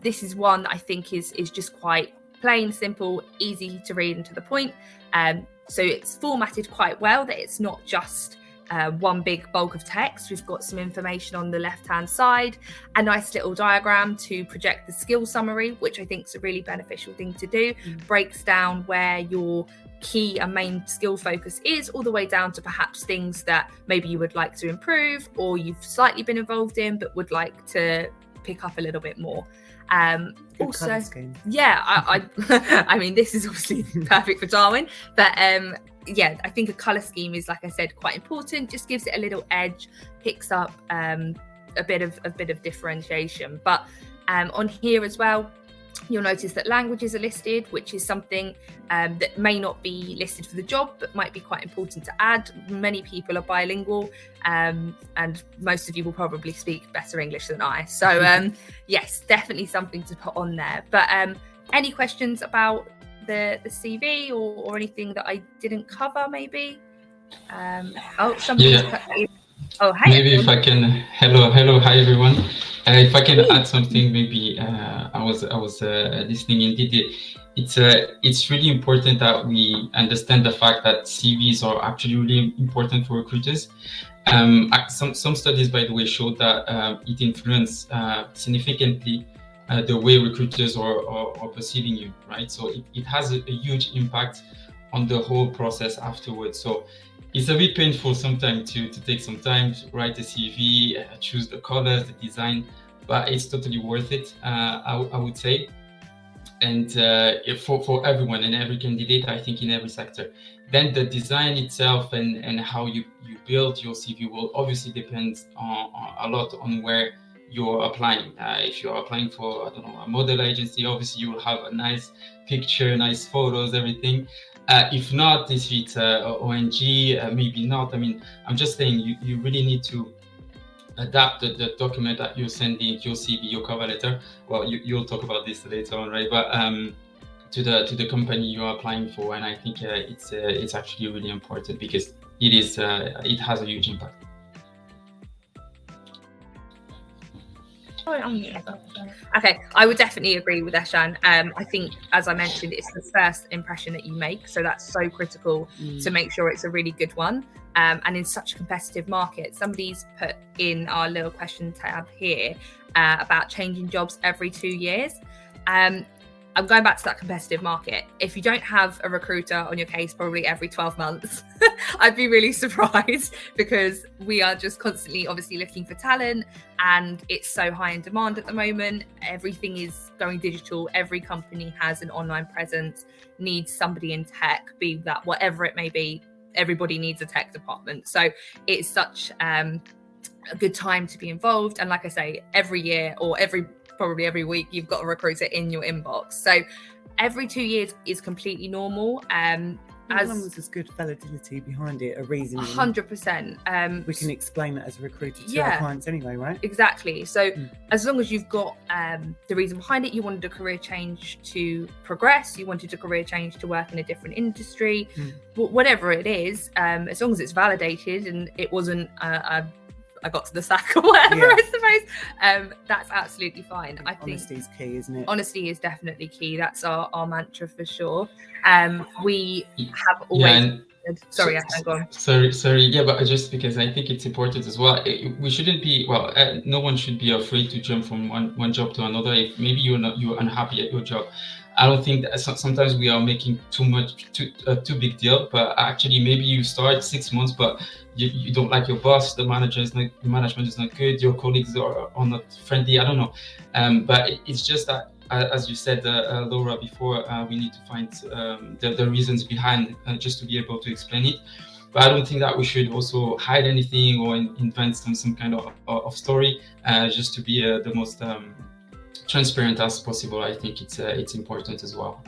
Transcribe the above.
this is one that I think is just quite plain, simple, easy to read and to the point. So it's formatted quite well, that it's not just one big bulk of text. We've got some information on the left-hand side, a nice little diagram to project the skill summary, which I think is a really beneficial thing to do. Breaks down where your key and main skill focus is, all the way down to perhaps things that maybe you would like to improve or you've slightly been involved in but would like to pick up a little bit more. Also, yeah, I mean, this is obviously perfect for Darwin, but yeah, I think a colour scheme is, like I said, quite important. Just gives it a little edge, picks up a bit of differentiation. But on here as well, you'll notice that languages are listed, which is something that may not be listed for the job, but might be quite important to add. Many people are bilingual, and most of you will probably speak better English than I. So yes, definitely something to put on there. But any questions about the CV or anything that I didn't cover, maybe? Oh, hi. Maybe everyone. If I can, hello, hi everyone. If I can add something, maybe I was listening indeed. It's really important that we understand the fact that CVs are actually really important for recruiters. Some studies, by the way, showed that it influences significantly the way recruiters are perceiving you, right? So it has a huge impact on the whole process afterwards. So it's a bit painful sometimes to take some time to write a CV, choose the colors, the design, but it's totally worth it, I would say. And for everyone and every candidate, I think, in every sector. Then the design itself and how you build your CV will obviously depend a lot on where you're applying. If you're applying for, I don't know, a model agency, obviously you will have a nice picture, nice photos, everything. If not, if it's ONG, maybe not. I mean, I'm just saying you really need to adapt the document that you're sending, your CV, your cover letter. Well, you'll talk about this later on, right? But to the company you're applying for, and I think it's actually really important because it has a huge impact. Okay, I would definitely agree with Eshan. I think, as I mentioned, it's the first impression that you make, so that's so critical to make sure it's a really good one. And in such a competitive market, somebody's put in our little question tab here about changing jobs every 2 years. I'm going back to that competitive market. If you don't have a recruiter on your case probably every 12 months, I'd be really surprised, because we are just constantly obviously looking for talent, and it's so high in demand at the moment. Everything is going digital. Every company has an online presence, needs somebody in tech, be that whatever it may be. Everybody needs a tech department. So it's such a good time to be involved. And like I say, every year or probably every week, you've got a recruiter in your inbox. So every 2 years is completely normal. As long as there's good validity behind it, a reason. 100%. We can explain that as a recruiter to our clients anyway, right? Exactly. So as long as you've got the reason behind it, you wanted a career change to progress, you wanted a career change to work in a different industry, whatever it is, as long as it's validated and it wasn't I got to the sack or whatever, I suppose. That's absolutely fine. I think honesty is key, isn't it? Honesty is definitely key. That's our mantra for sure. We have always... Sorry, go on. Sorry. Yeah, but just because I think it's important as well. We shouldn't be, no one should be afraid to jump from one job to another. If maybe you're unhappy at your job, I don't think that sometimes we are making too big deal. But actually, maybe you start 6 months, but you don't like your boss, the management is not good, your colleagues are not friendly. I don't know, but it's just that. As you said, Laura, before, we need to find the reasons behind just to be able to explain it. But I don't think that we should also hide anything or invent some kind of story, just to be the most transparent as possible. I think it's important as well.